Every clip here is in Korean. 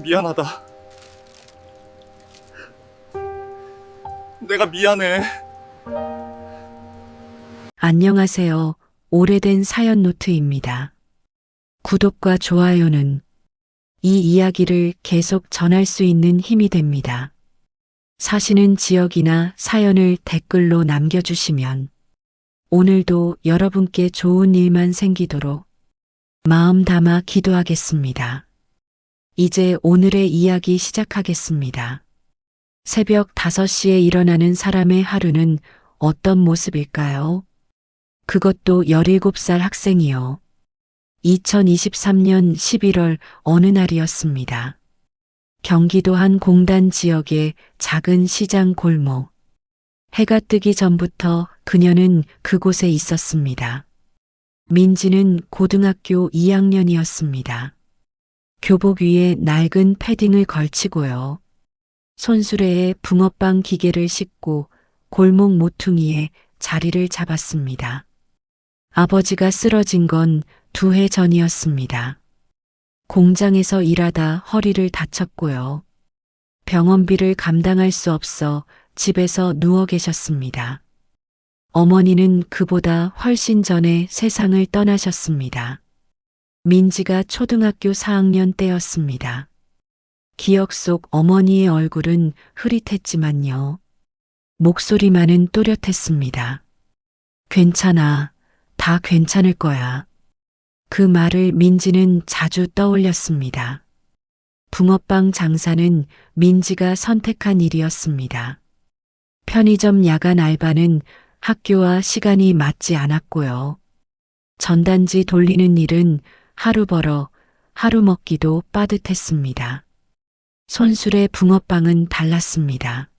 미안하다. 내가 미안해. 안녕하세요. 오래된 사연 노트입니다. 구독과 좋아요는 이 이야기를 계속 전할 수 있는 힘이 됩니다. 사시는 지역이나 사연을 댓글로 남겨주시면 오늘도 여러분께 좋은 일만 생기도록 마음 담아 기도하겠습니다. 이제 오늘의 이야기 시작하겠습니다. 새벽 5시에 일어나는 사람의 하루는 어떤 모습일까요? 그것도 17살 학생이요. 2023년 11월 어느 날이었습니다. 경기도 한 공단 지역의 작은 시장 골목. 해가 뜨기 전부터 그녀는 그곳에 있었습니다. 민지는 고등학교 2학년이었습니다. 교복 위에 낡은 패딩을 걸치고요. 손수레에 붕어빵 기계를 싣고 골목 모퉁이에 자리를 잡았습니다. 아버지가 쓰러진 건 2해 전이었습니다. 공장에서 일하다 허리를 다쳤고요. 병원비를 감당할 수 없어 집에서 누워 계셨습니다. 어머니는 그보다 훨씬 전에 세상을 떠나셨습니다. 민지가 초등학교 4학년 때였습니다. 기억 속 어머니의 얼굴은 흐릿했지만요. 목소리만은 또렷했습니다. 괜찮아. 다 괜찮을 거야. 그 말을 민지는 자주 떠올렸습니다. 붕어빵 장사는 민지가 선택한 일이었습니다. 편의점 야간 알바는 학교와 시간이 맞지 않았고요. 전단지 돌리는 일은 하루 벌어 하루 먹기도 빠듯했습니다. 손수레 붕어빵은 달랐습니다.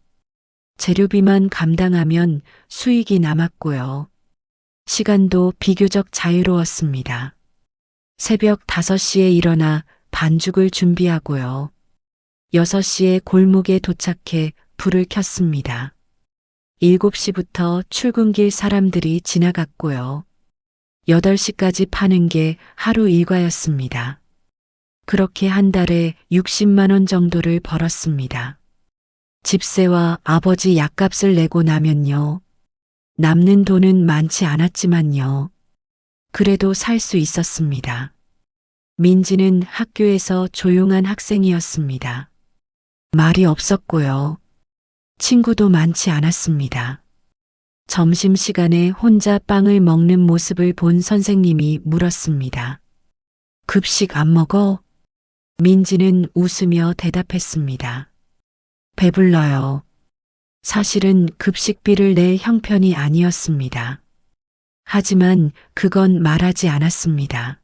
재료비만 감당하면 수익이 남았고요. 시간도 비교적 자유로웠습니다. 새벽 5시에 일어나 반죽을 준비하고요. 6시에 골목에 도착해 불을 켰습니다. 7시부터 출근길 사람들이 지나갔고요. 8시까지 파는 게 하루 일과였습니다. 그렇게 한 달에 60만 원 정도를 벌었습니다. 집세와 아버지 약값을 내고 나면요. 남는 돈은 많지 않았지만요. 그래도 살 수 있었습니다. 민지는 학교에서 조용한 학생이었습니다. 말이 없었고요. 친구도 많지 않았습니다. 점심시간에 혼자 빵을 먹는 모습을 본 선생님이 물었습니다. 급식 안 먹어? 민지는 웃으며 대답했습니다. 배불러요. 사실은 급식비를 낼 형편이 아니었습니다. 하지만 그건 말하지 않았습니다.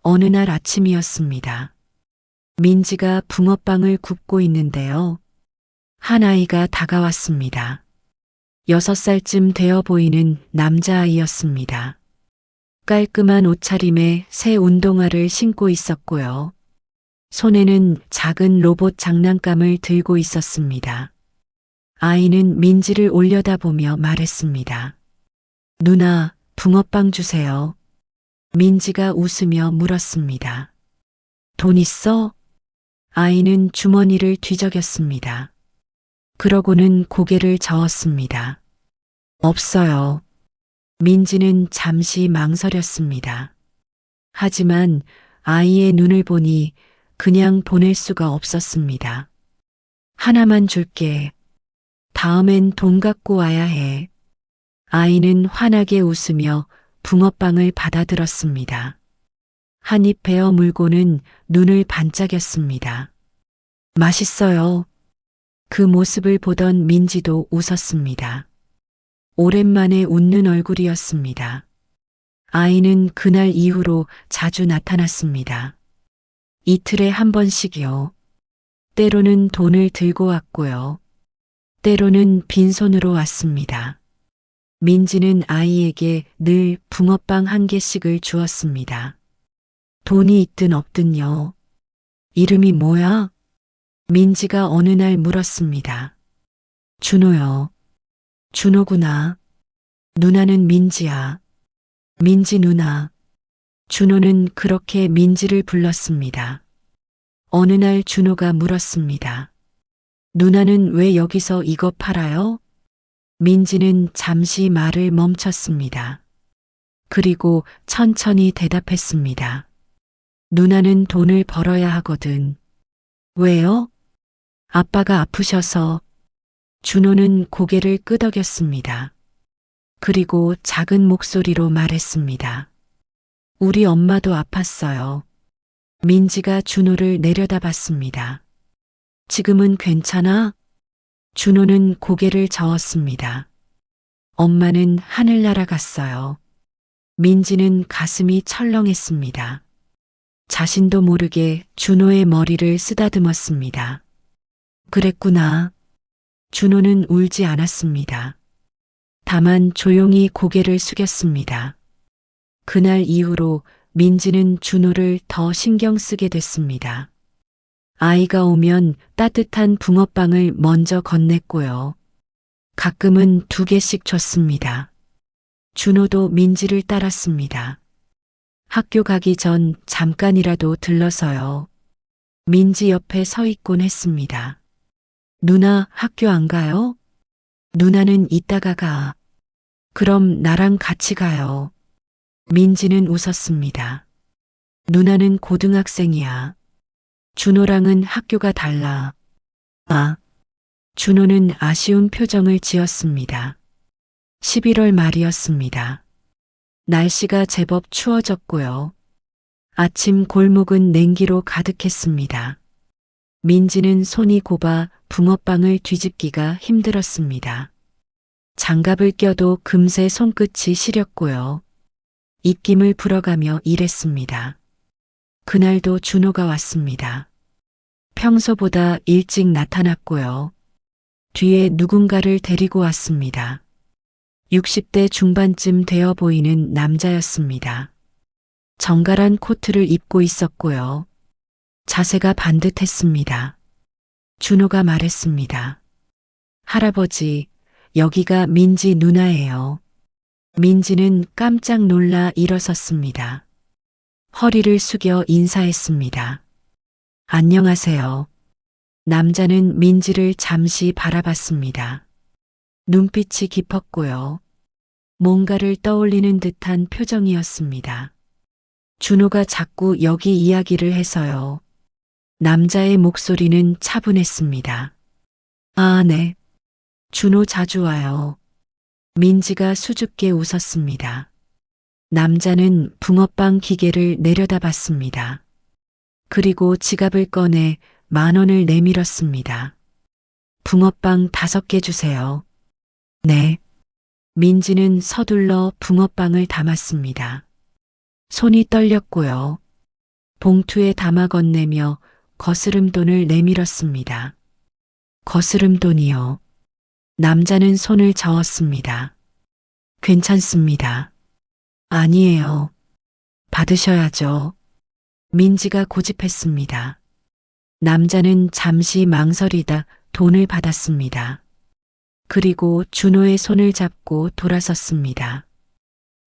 어느 날 아침이었습니다. 민지가 붕어빵을 굽고 있는데요. 한 아이가 다가왔습니다. 6살쯤 되어 보이는 남자아이였습니다. 깔끔한 옷차림에 새 운동화를 신고 있었고요. 손에는 작은 로봇 장난감을 들고 있었습니다. 아이는 민지를 올려다보며 말했습니다. 누나, 붕어빵 주세요. 민지가 웃으며 물었습니다. 돈 있어? 아이는 주머니를 뒤적였습니다. 그러고는 고개를 저었습니다. 없어요. 민지는 잠시 망설였습니다. 하지만 아이의 눈을 보니 그냥 보낼 수가 없었습니다. 하나만 줄게. 다음엔 돈 갖고 와야 해. 아이는 환하게 웃으며 붕어빵을 받아들었습니다. 한 입 베어 물고는 눈을 반짝였습니다. 맛있어요. 그 모습을 보던 민지도 웃었습니다. 오랜만에 웃는 얼굴이었습니다. 아이는 그날 이후로 자주 나타났습니다. 이틀에 한 번씩이요. 때로는 돈을 들고 왔고요. 때로는 빈손으로 왔습니다. 민지는 아이에게 늘 붕어빵 1개씩을 주었습니다. 돈이 있든 없든요. 이름이 뭐야? 민지가 어느 날 물었습니다. 준호요. 준호구나. 누나는 민지야. 민지 누나. 준호는 그렇게 민지를 불렀습니다. 어느 날 준호가 물었습니다. 누나는 왜 여기서 이거 팔아요? 민지는 잠시 말을 멈췄습니다. 그리고 천천히 대답했습니다. 누나는 돈을 벌어야 하거든. 왜요? 아빠가 아프셔서. 준호는 고개를 끄덕였습니다. 그리고 작은 목소리로 말했습니다. 우리 엄마도 아팠어요. 민지가 준호를 내려다봤습니다. 지금은 괜찮아? 준호는 고개를 저었습니다. 엄마는 하늘 날아갔어요. 민지는 가슴이 철렁했습니다. 자신도 모르게 준호의 머리를 쓰다듬었습니다. 그랬구나. 준호는 울지 않았습니다. 다만 조용히 고개를 숙였습니다. 그날 이후로 민지는 준호를 더 신경 쓰게 됐습니다. 아이가 오면 따뜻한 붕어빵을 먼저 건넸고요. 가끔은 2개씩 줬습니다. 준호도 민지를 따랐습니다. 학교 가기 전 잠깐이라도 들러서요. 민지 옆에 서 있곤 했습니다. 누나 학교 안 가요? 누나는 이따가 가. 그럼 나랑 같이 가요. 민지는 웃었습니다. 누나는 고등학생이야. 준호랑은 학교가 달라. 아. 준호는 아쉬운 표정을 지었습니다. 11월 말이었습니다. 날씨가 제법 추워졌고요. 아침 골목은 냉기로 가득했습니다. 민지는 손이 곱아 붕어빵을 뒤집기가 힘들었습니다. 장갑을 껴도 금세 손끝이 시렸고요. 입김을 불어가며 일했습니다. 그날도 준호가 왔습니다. 평소보다 일찍 나타났고요. 뒤에 누군가를 데리고 왔습니다. 60대 중반쯤 되어 보이는 남자였습니다. 정갈한 코트를 입고 있었고요. 자세가 반듯했습니다. 준호가 말했습니다. 할아버지, 여기가 민지 누나예요. 민지는 깜짝 놀라 일어섰습니다. 허리를 숙여 인사했습니다. 안녕하세요. 남자는 민지를 잠시 바라봤습니다. 눈빛이 깊었고요. 뭔가를 떠올리는 듯한 표정이었습니다. 준호가 자꾸 여기 이야기를 해서요. 남자의 목소리는 차분했습니다. 아, 네. 준호 자주 와요. 민지가 수줍게 웃었습니다. 남자는 붕어빵 기계를 내려다봤습니다. 그리고 지갑을 꺼내 10,000원을 내밀었습니다. 붕어빵 5개 주세요. 네. 민지는 서둘러 붕어빵을 담았습니다. 손이 떨렸고요. 봉투에 담아 건네며 거스름돈을 내밀었습니다. 거스름돈이요. 남자는 손을 저었습니다. 괜찮습니다. 아니에요. 받으셔야죠. 민지가 고집했습니다. 남자는 잠시 망설이다 돈을 받았습니다. 그리고 준호의 손을 잡고 돌아섰습니다.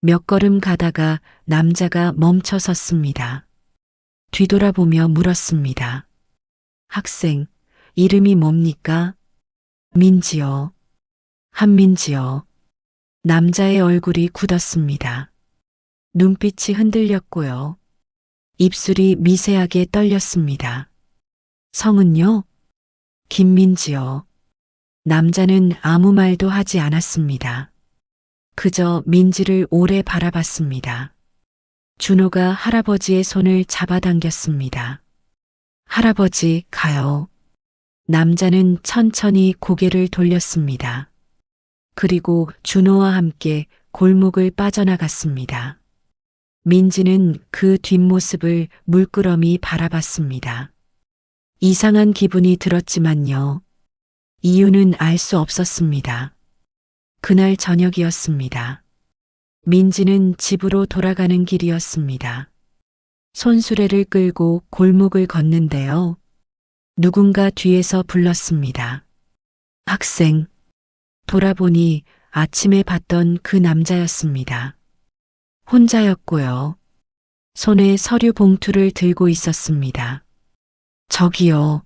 몇 걸음 가다가 남자가 멈춰 섰습니다. 뒤돌아보며 물었습니다. 학생, 이름이 뭡니까? 민지요. 한민지요. 남자의 얼굴이 굳었습니다. 눈빛이 흔들렸고요. 입술이 미세하게 떨렸습니다. 성은요? 김민지요. 남자는 아무 말도 하지 않았습니다. 그저 민지를 오래 바라봤습니다. 준호가 할아버지의 손을 잡아당겼습니다. 할아버지, 가요. 남자는 천천히 고개를 돌렸습니다. 그리고 준호와 함께 골목을 빠져나갔습니다. 민지는 그 뒷모습을 물끄러미 바라봤습니다. 이상한 기분이 들었지만요. 이유는 알 수 없었습니다. 그날 저녁이었습니다. 민지는 집으로 돌아가는 길이었습니다. 손수레를 끌고 골목을 걷는데요. 누군가 뒤에서 불렀습니다. 학생. 돌아보니 아침에 봤던 그 남자였습니다. 혼자였고요. 손에 서류 봉투를 들고 있었습니다. 저기요.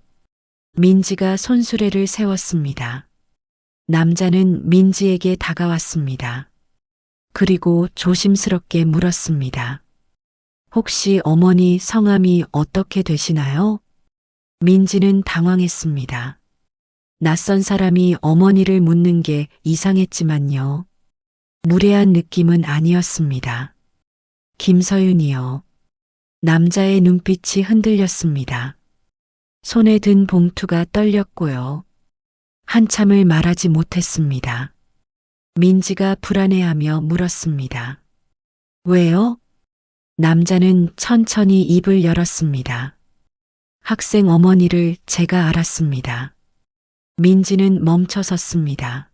민지가 손수레를 세웠습니다. 남자는 민지에게 다가왔습니다. 그리고 조심스럽게 물었습니다. 혹시 어머니 성함이 어떻게 되시나요? 민지는 당황했습니다. 낯선 사람이 어머니를 묻는 게 이상했지만요. 무례한 느낌은 아니었습니다. 김서윤이요. 남자의 눈빛이 흔들렸습니다. 손에 든 봉투가 떨렸고요. 한참을 말하지 못했습니다. 민지가 불안해하며 물었습니다. 왜요? 남자는 천천히 입을 열었습니다. 학생 어머니를 제가 알았습니다. 민지는 멈춰 섰습니다.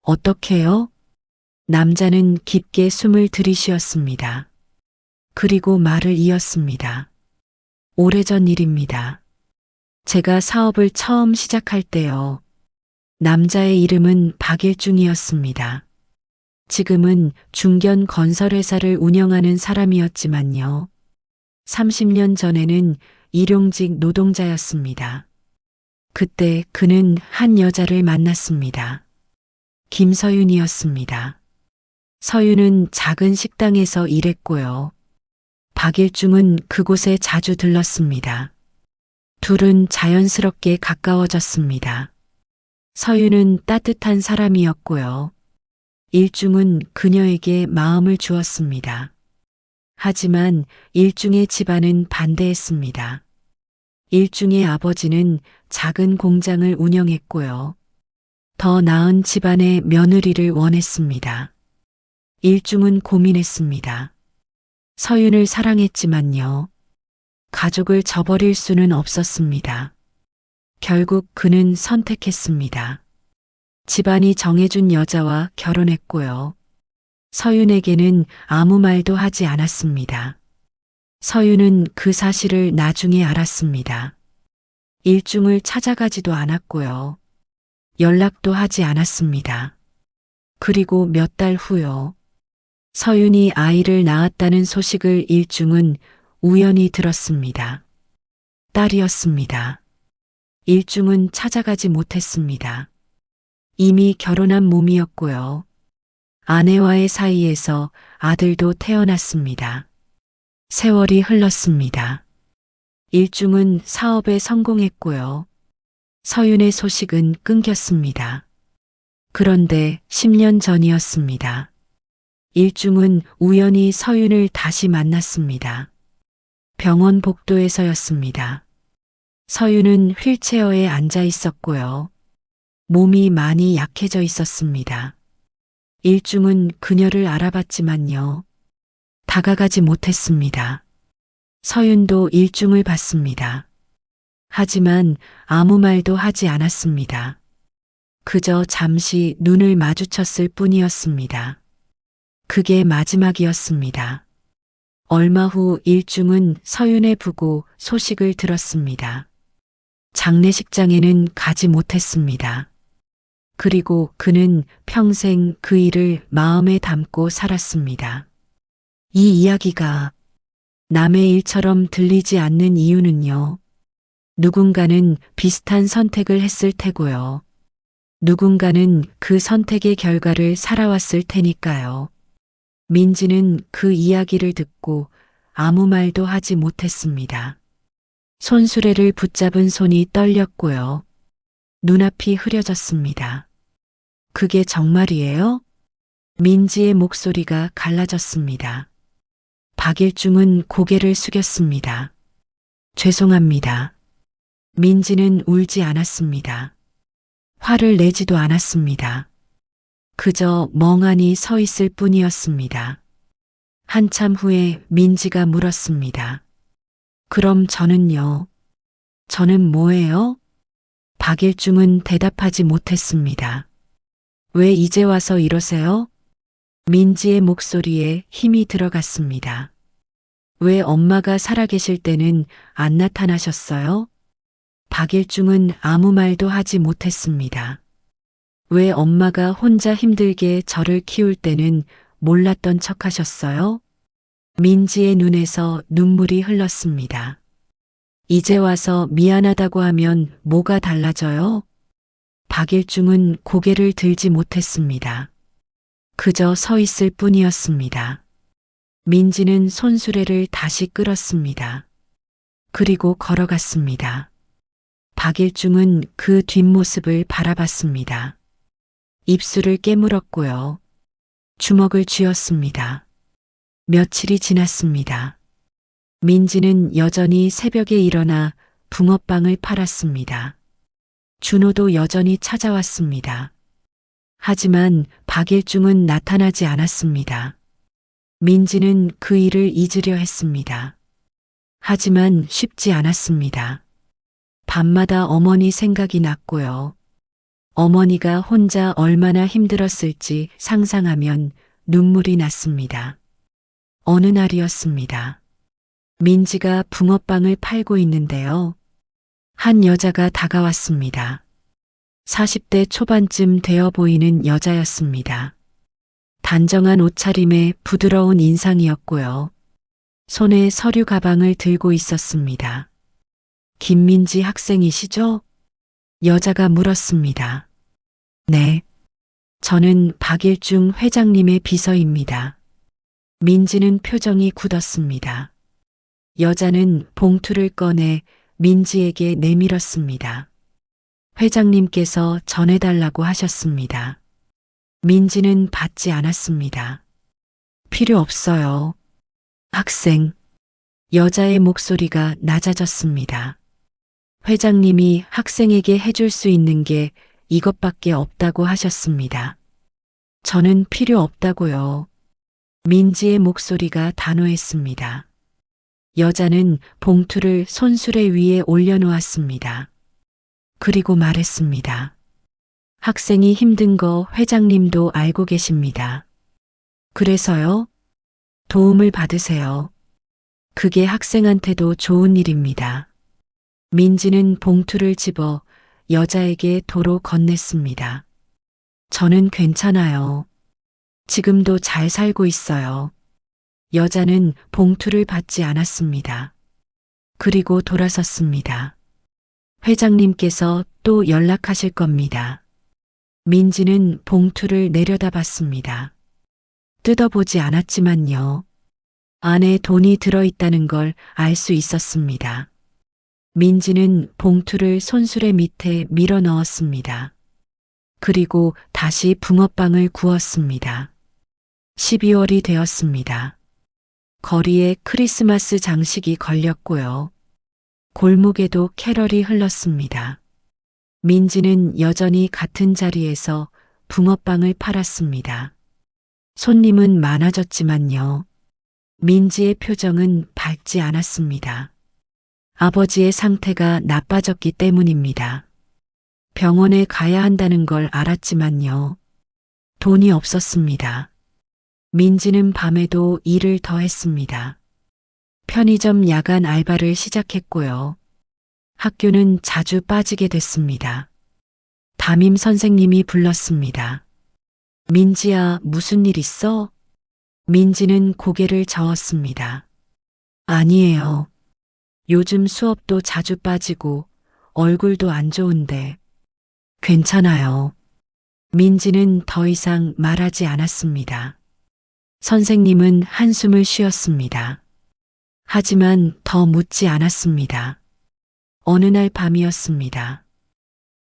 어떻게요? 남자는 깊게 숨을 들이쉬었습니다. 그리고 말을 이었습니다. 오래전 일입니다. 제가 사업을 처음 시작할 때요. 남자의 이름은 박일중이었습니다. 지금은 중견 건설회사를 운영하는 사람이었지만요. 30년 전에는 일용직 노동자였습니다. 그때 그는 한 여자를 만났습니다. 김서윤이었습니다. 서윤은 작은 식당에서 일했고요. 박일중은 그곳에 자주 들렀습니다. 둘은 자연스럽게 가까워졌습니다. 서윤은 따뜻한 사람이었고요. 일중은 그녀에게 마음을 주었습니다. 하지만 일중의 집안은 반대했습니다. 일중의 아버지는 작은 공장을 운영했고요. 더 나은 집안의 며느리를 원했습니다. 일중은 고민했습니다. 서윤을 사랑했지만요. 가족을 저버릴 수는 없었습니다. 결국 그는 선택했습니다. 집안이 정해준 여자와 결혼했고요. 서윤에게는 아무 말도 하지 않았습니다. 서윤은 그 사실을 나중에 알았습니다. 일중을 찾아가지도 않았고요. 연락도 하지 않았습니다. 그리고 몇 달 후요. 서윤이 아이를 낳았다는 소식을 일중은 우연히 들었습니다. 딸이었습니다. 일중은 찾아가지 못했습니다. 이미 결혼한 몸이었고요. 아내와의 사이에서 아들도 태어났습니다. 세월이 흘렀습니다. 일중은 사업에 성공했고요. 서윤의 소식은 끊겼습니다. 그런데 10년 전이었습니다. 일중은 우연히 서윤을 다시 만났습니다. 병원 복도에서였습니다. 서윤은 휠체어에 앉아 있었고요. 몸이 많이 약해져 있었습니다. 일중은 그녀를 알아봤지만요. 다가가지 못했습니다. 서윤도 일중을 봤습니다. 하지만 아무 말도 하지 않았습니다. 그저 잠시 눈을 마주쳤을 뿐이었습니다. 그게 마지막이었습니다. 얼마 후 일중은 서윤의 부고 소식을 들었습니다. 장례식장에는 가지 못했습니다. 그리고 그는 평생 그 일을 마음에 담고 살았습니다. 이 이야기가 남의 일처럼 들리지 않는 이유는요. 누군가는 비슷한 선택을 했을 테고요. 누군가는 그 선택의 결과를 살아왔을 테니까요. 민지는 그 이야기를 듣고 아무 말도 하지 못했습니다. 손수레를 붙잡은 손이 떨렸고요. 눈앞이 흐려졌습니다. 그게 정말이에요? 민지의 목소리가 갈라졌습니다. 박일중은 고개를 숙였습니다. 죄송합니다. 민지는 울지 않았습니다. 화를 내지도 않았습니다. 그저 멍하니 서 있을 뿐이었습니다. 한참 후에 민지가 물었습니다. 그럼 저는요? 저는 뭐예요? 박일중은 대답하지 못했습니다. 왜 이제 와서 이러세요? 민지의 목소리에 힘이 들어갔습니다. 왜 엄마가 살아계실 때는 안 나타나셨어요? 박일중은 아무 말도 하지 못했습니다. 왜 엄마가 혼자 힘들게 저를 키울 때는 몰랐던 척 하셨어요? 민지의 눈에서 눈물이 흘렀습니다. 이제 와서 미안하다고 하면 뭐가 달라져요? 박일중은 고개를 들지 못했습니다. 그저 서 있을 뿐이었습니다. 민지는 손수레를 다시 끌었습니다. 그리고 걸어갔습니다. 박일중은 그 뒷모습을 바라봤습니다. 입술을 깨물었고요. 주먹을 쥐었습니다. 며칠이 지났습니다. 민지는 여전히 새벽에 일어나 붕어빵을 팔았습니다. 준호도 여전히 찾아왔습니다. 하지만 박일중은 나타나지 않았습니다. 민지는 그 일을 잊으려 했습니다. 하지만 쉽지 않았습니다. 밤마다 어머니 생각이 났고요. 어머니가 혼자 얼마나 힘들었을지 상상하면 눈물이 났습니다. 어느 날이었습니다. 민지가 붕어빵을 팔고 있는데요. 한 여자가 다가왔습니다. 40대 초반쯤 되어 보이는 여자였습니다. 단정한 옷차림에 부드러운 인상이었고요. 손에 서류 가방을 들고 있었습니다. 김민지 학생이시죠? 여자가 물었습니다. 네. 저는 박일중 회장님의 비서입니다. 민지는 표정이 굳었습니다. 여자는 봉투를 꺼내 민지에게 내밀었습니다. 회장님께서 전해달라고 하셨습니다. 민지는 받지 않았습니다. 필요 없어요. 학생. 여자의 목소리가 낮아졌습니다. 회장님이 학생에게 해줄 수 있는 게 이것밖에 없다고 하셨습니다. 저는 필요 없다고요. 민지의 목소리가 단호했습니다. 여자는 봉투를 손수레 위에 올려놓았습니다. 그리고 말했습니다. 학생이 힘든 거 회장님도 알고 계십니다. 그래서요? 도움을 받으세요. 그게 학생한테도 좋은 일입니다. 민지는 봉투를 집어 여자에게 도로 건넸습니다. 저는 괜찮아요. 지금도 잘 살고 있어요. 여자는 봉투를 받지 않았습니다. 그리고 돌아섰습니다. 회장님께서 또 연락하실 겁니다. 민지는 봉투를 내려다봤습니다. 뜯어보지 않았지만요. 안에 돈이 들어있다는 걸 알 수 있었습니다. 민지는 봉투를 손수레 밑에 밀어 넣었습니다. 그리고 다시 붕어빵을 구웠습니다. 12월이 되었습니다. 거리에 크리스마스 장식이 걸렸고요. 골목에도 캐럴이 흘렀습니다. 민지는 여전히 같은 자리에서 붕어빵을 팔았습니다. 손님은 많아졌지만요. 민지의 표정은 밝지 않았습니다. 아버지의 상태가 나빠졌기 때문입니다. 병원에 가야 한다는 걸 알았지만요. 돈이 없었습니다. 민지는 밤에도 일을 더 했습니다. 편의점 야간 알바를 시작했고요. 학교는 자주 빠지게 됐습니다. 담임 선생님이 불렀습니다. 민지야, 무슨 일 있어? 민지는 고개를 저었습니다. 아니에요. 요즘 수업도 자주 빠지고 얼굴도 안 좋은데. 괜찮아요. 민지는 더 이상 말하지 않았습니다. 선생님은 한숨을 쉬었습니다. 하지만 더 묻지 않았습니다. 어느 날 밤이었습니다.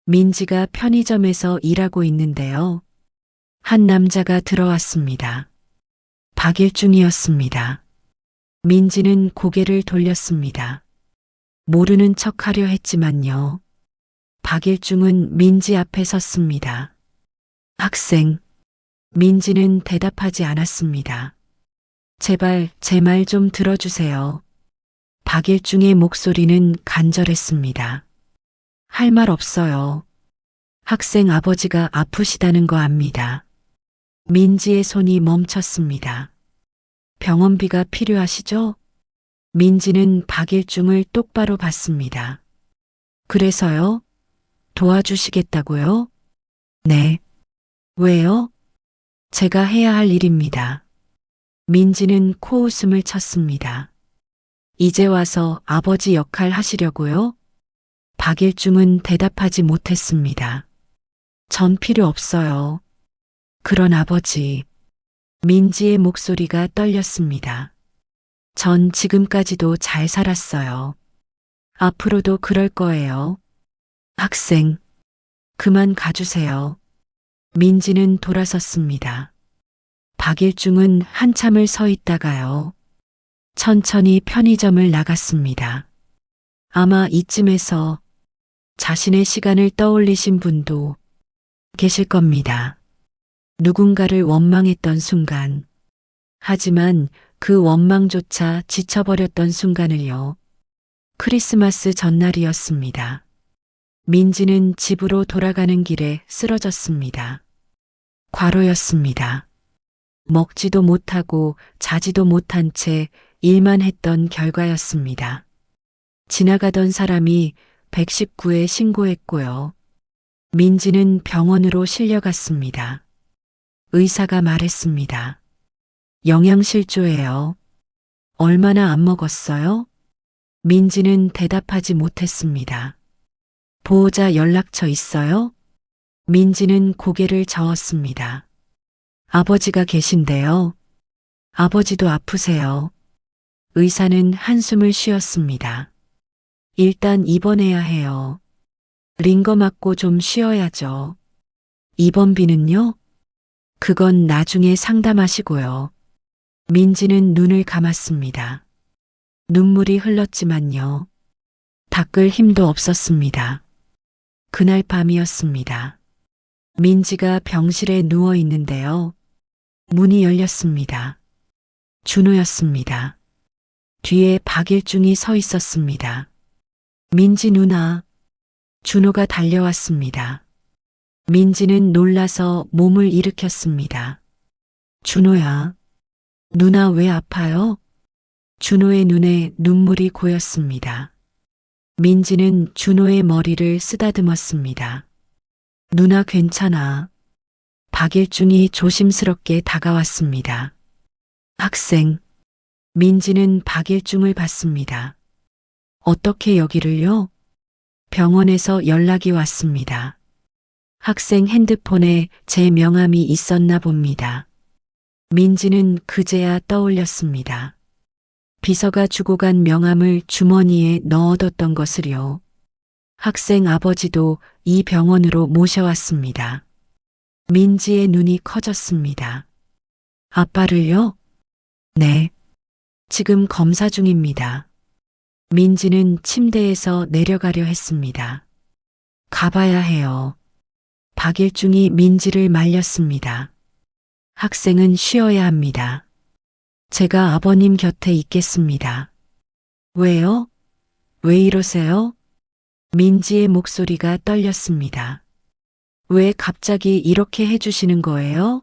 민지가 편의점에서 일하고 있는데요. 한 남자가 들어왔습니다. 박일중이었습니다. 민지는 고개를 돌렸습니다. 모르는 척하려 했지만요. 박일중은 민지 앞에 섰습니다. 학생. 민지는 대답하지 않았습니다. 제발 제 말 좀 들어주세요. 박일중의 목소리는 간절했습니다. 할 말 없어요. 학생 아버지가 아프시다는 거 압니다. 민지의 손이 멈췄습니다. 병원비가 필요하시죠? 민지는 박일중을 똑바로 봤습니다. 그래서요? 도와주시겠다고요? 네. 왜요? 제가 해야 할 일입니다. 민지는 코웃음을 쳤습니다. 이제 와서 아버지 역할 하시려고요? 박일중은 대답하지 못했습니다. 전 필요 없어요. 그런 아버지. 민지의 목소리가 떨렸습니다. 전 지금까지도 잘 살았어요. 앞으로도 그럴 거예요. 학생, 그만 가주세요. 민지는 돌아섰습니다. 박일중은 한참을 서 있다가요. 천천히 편의점을 나갔습니다. 아마 이쯤에서 자신의 시간을 떠올리신 분도 계실 겁니다. 누군가를 원망했던 순간, 하지만 그 원망조차 지쳐버렸던 순간을요. 크리스마스 전날이었습니다. 민지는 집으로 돌아가는 길에 쓰러졌습니다. 과로였습니다. 먹지도 못하고 자지도 못한 채 일만 했던 결과였습니다. 지나가던 사람이 119에 신고했고요. 민지는 병원으로 실려갔습니다. 의사가 말했습니다. 영양실조예요. 얼마나 안 먹었어요? 민지는 대답하지 못했습니다. 보호자 연락처 있어요? 민지는 고개를 저었습니다. 아버지가 계신데요. 아버지도 아프세요. 의사는 한숨을 쉬었습니다. 일단 입원해야 해요. 링거 맞고 좀 쉬어야죠. 입원비는요? 그건 나중에 상담하시고요. 민지는 눈을 감았습니다. 눈물이 흘렀지만요. 닦을 힘도 없었습니다. 그날 밤이었습니다. 민지가 병실에 누워 있는데요. 문이 열렸습니다. 준호였습니다. 뒤에 박일중이 서 있었습니다. 민지 누나. 준호가 달려왔습니다. 민지는 놀라서 몸을 일으켰습니다. 준호야. 누나 왜 아파요? 준호의 눈에 눈물이 고였습니다. 민지는 준호의 머리를 쓰다듬었습니다. 누나 괜찮아. 박일중이 조심스럽게 다가왔습니다. 학생. 민지는 박일중을 봤습니다. 어떻게 여기를요? 병원에서 연락이 왔습니다. 학생 핸드폰에 제 명함이 있었나 봅니다. 민지는 그제야 떠올렸습니다. 비서가 주고 간 명함을 주머니에 넣어뒀던 것을요. 학생 아버지도 이 병원으로 모셔왔습니다. 민지의 눈이 커졌습니다. 아빠를요? 네. 지금 검사 중입니다. 민지는 침대에서 내려가려 했습니다. 가봐야 해요. 박일중이 민지를 말렸습니다. 학생은 쉬어야 합니다. 제가 아버님 곁에 있겠습니다. 왜요? 왜 이러세요? 민지의 목소리가 떨렸습니다. 왜 갑자기 이렇게 해주시는 거예요?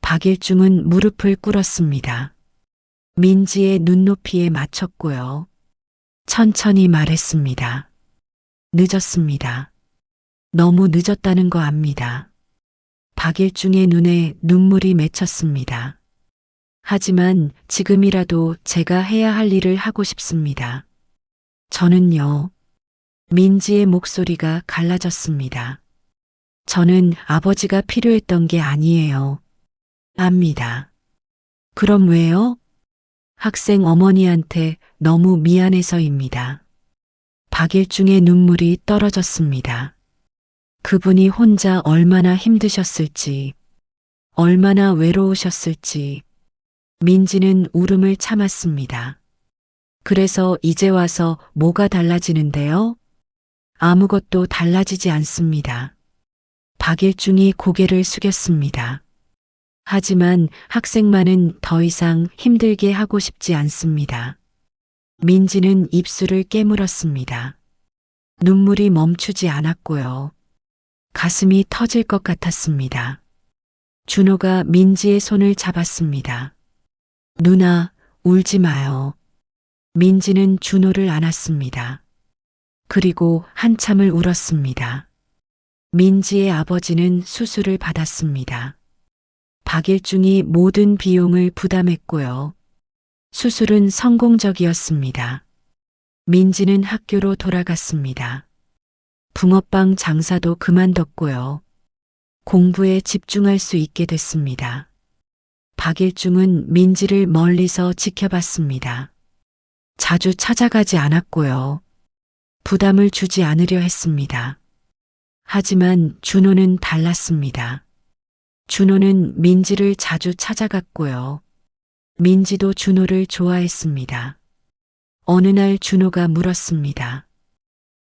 박일중은 무릎을 꿇었습니다. 민지의 눈높이에 맞췄고요. 천천히 말했습니다. 늦었습니다. 너무 늦었다는 거 압니다. 박일중의 눈에 눈물이 맺혔습니다. 하지만 지금이라도 제가 해야 할 일을 하고 싶습니다. 저는요. 민지의 목소리가 갈라졌습니다. 저는 아버지가 필요했던 게 아니에요. 압니다. 그럼 왜요? 학생 어머니한테 너무 미안해서입니다. 박일중의 눈물이 떨어졌습니다. 그분이 혼자 얼마나 힘드셨을지, 얼마나 외로우셨을지, 민지는 울음을 참았습니다. 그래서 이제 와서 뭐가 달라지는데요? 아무것도 달라지지 않습니다. 박일중이 고개를 숙였습니다. 하지만 학생만은 더 이상 힘들게 하고 싶지 않습니다. 민지는 입술을 깨물었습니다. 눈물이 멈추지 않았고요. 가슴이 터질 것 같았습니다. 준호가 민지의 손을 잡았습니다. 누나, 울지 마요. 민지는 준호를 안았습니다. 그리고 한참을 울었습니다. 민지의 아버지는 수술을 받았습니다. 박일중이 모든 비용을 부담했고요. 수술은 성공적이었습니다. 민지는 학교로 돌아갔습니다. 붕어빵 장사도 그만뒀고요. 공부에 집중할 수 있게 됐습니다. 박일중은 민지를 멀리서 지켜봤습니다. 자주 찾아가지 않았고요. 부담을 주지 않으려 했습니다. 하지만 준호는 달랐습니다. 준호는 민지를 자주 찾아갔고요. 민지도 준호를 좋아했습니다. 어느 날 준호가 물었습니다.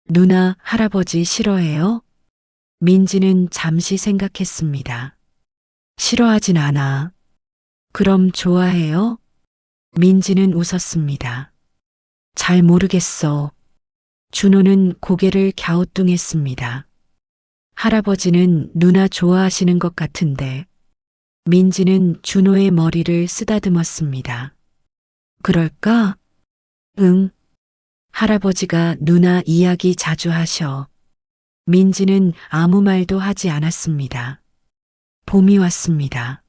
누나, 할아버지 싫어해요? 민지는 잠시 생각했습니다. 싫어하진 않아. 그럼 좋아해요? 민지는 웃었습니다. 잘 모르겠어. 준호는 고개를 갸우뚱했습니다. 할아버지는 누나 좋아하시는 것 같은데. 민지는 준호의 머리를 쓰다듬었습니다. 그럴까? 응. 할아버지가 누나 이야기 자주 하셔. 민지는 아무 말도 하지 않았습니다. 봄이 왔습니다.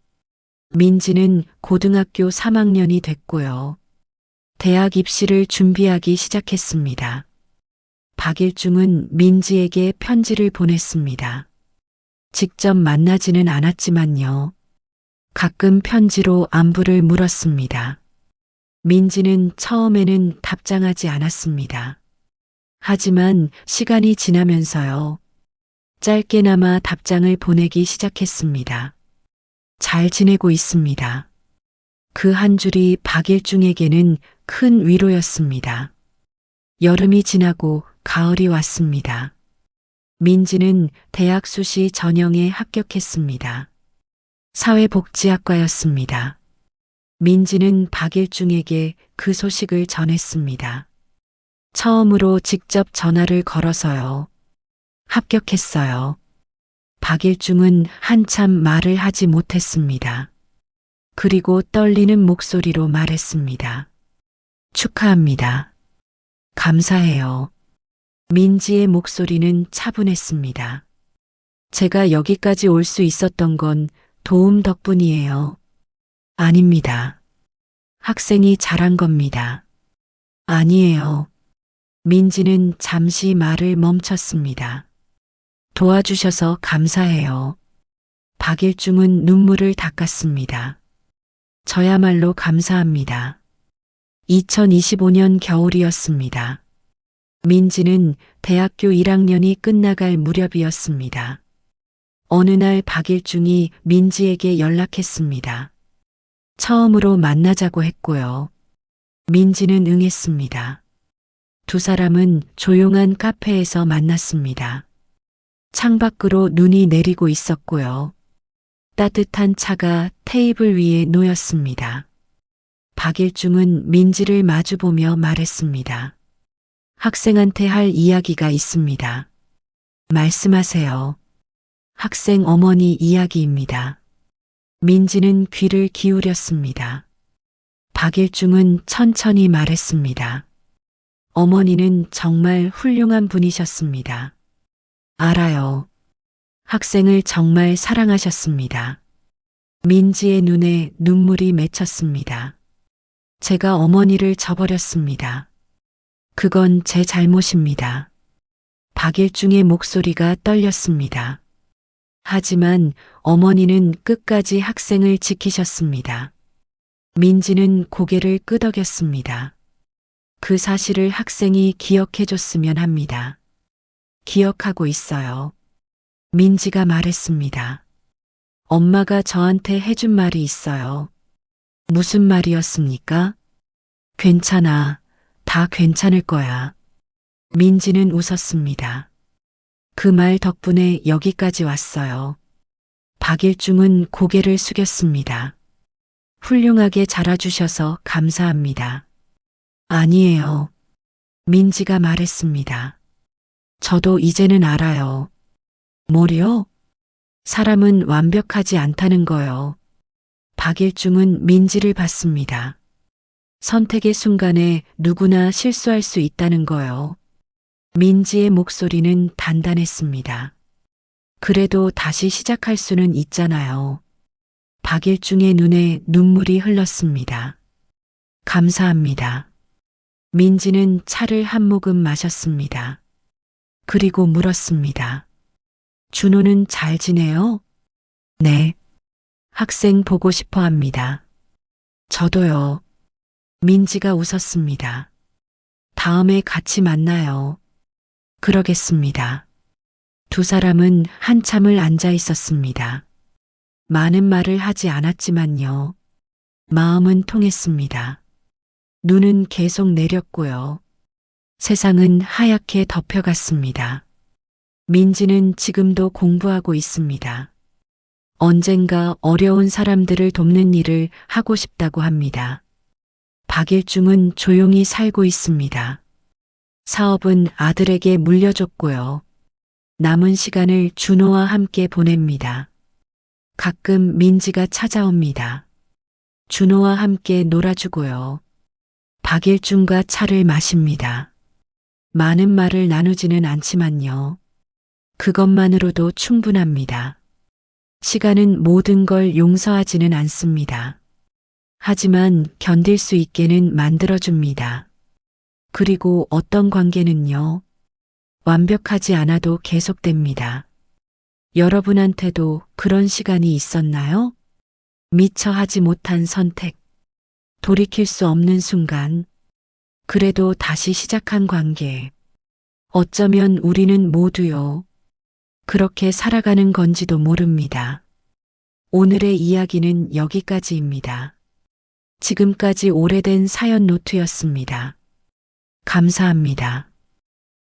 민지는 고등학교 3학년이 됐고요. 대학 입시를 준비하기 시작했습니다. 박일중은 민지에게 편지를 보냈습니다. 직접 만나지는 않았지만요. 가끔 편지로 안부를 물었습니다. 민지는 처음에는 답장하지 않았습니다. 하지만 시간이 지나면서요. 짧게나마 답장을 보내기 시작했습니다. 잘 지내고 있습니다. 그 한 줄이 박일중에게는 큰 위로였습니다. 여름이 지나고 가을이 왔습니다. 민지는 대학 수시 전형에 합격했습니다. 사회복지학과였습니다. 민지는 박일중에게 그 소식을 전했습니다. 처음으로 직접 전화를 걸어서요. 합격했어요. 박일중은 한참 말을 하지 못했습니다. 그리고 떨리는 목소리로 말했습니다. 축하합니다. 감사해요. 민지의 목소리는 차분했습니다. 제가 여기까지 올 수 있었던 건 도움 덕분이에요. 아닙니다. 학생이 잘한 겁니다. 아니에요. 민지는 잠시 말을 멈췄습니다. 도와주셔서 감사해요. 박일중은 눈물을 닦았습니다. 저야말로 감사합니다. 2025년 겨울이었습니다. 민지는 대학교 1학년이 끝나갈 무렵이었습니다. 어느 날 박일중이 민지에게 연락했습니다. 처음으로 만나자고 했고요. 민지는 응했습니다. 두 사람은 조용한 카페에서 만났습니다. 창밖으로 눈이 내리고 있었고요. 따뜻한 차가 테이블 위에 놓였습니다. 박일중은 민지를 마주보며 말했습니다. 학생한테 할 이야기가 있습니다. 말씀하세요. 학생 어머니 이야기입니다. 민지는 귀를 기울였습니다. 박일중은 천천히 말했습니다. 어머니는 정말 훌륭한 분이셨습니다. 알아요. 학생을 정말 사랑하셨습니다. 민지의 눈에 눈물이 맺혔습니다. 제가 어머니를 저버렸습니다. 그건 제 잘못입니다. 박일중의 목소리가 떨렸습니다. 하지만 어머니는 끝까지 학생을 지키셨습니다. 민지는 고개를 끄덕였습니다. 그 사실을 학생이 기억해줬으면 합니다. 기억하고 있어요. 민지가 말했습니다. 엄마가 저한테 해준 말이 있어요. 무슨 말이었습니까? 괜찮아. 다 괜찮을 거야. 민지는 웃었습니다. 그 말 덕분에 여기까지 왔어요. 박일중은 고개를 숙였습니다. 훌륭하게 자라주셔서 감사합니다. 아니에요. 민지가 말했습니다. 저도 이제는 알아요. 뭐요? 사람은 완벽하지 않다는 거요. 박일중은 민지를 봤습니다. 선택의 순간에 누구나 실수할 수 있다는 거요. 민지의 목소리는 단단했습니다. 그래도 다시 시작할 수는 있잖아요. 박일중의 눈에 눈물이 흘렀습니다. 감사합니다. 민지는 차를 한 모금 마셨습니다. 그리고 물었습니다. 준호는 잘 지내요? 네. 학생 보고 싶어 합니다. 저도요. 민지가 웃었습니다. 다음에 같이 만나요. 그러겠습니다. 두 사람은 한참을 앉아 있었습니다. 많은 말을 하지 않았지만요. 마음은 통했습니다. 눈은 계속 내렸고요. 세상은 하얗게 덮여갔습니다. 민지는 지금도 공부하고 있습니다. 언젠가 어려운 사람들을 돕는 일을 하고 싶다고 합니다. 박일중은 조용히 살고 있습니다. 사업은 아들에게 물려줬고요. 남은 시간을 준호와 함께 보냅니다. 가끔 민지가 찾아옵니다. 준호와 함께 놀아주고요. 박일중과 차를 마십니다. 많은 말을 나누지는 않지만요. 그것만으로도 충분합니다. 시간은 모든 걸 용서하지는 않습니다. 하지만 견딜 수 있게는 만들어줍니다. 그리고 어떤 관계는요, 완벽하지 않아도 계속됩니다. 여러분한테도 그런 시간이 있었나요? 미처 하지 못한 선택, 돌이킬 수 없는 순간, 그래도 다시 시작한 관계. 어쩌면 우리는 모두요, 그렇게 살아가는 건지도 모릅니다. 오늘의 이야기는 여기까지입니다. 지금까지 오래된 사연 노트였습니다. 감사합니다.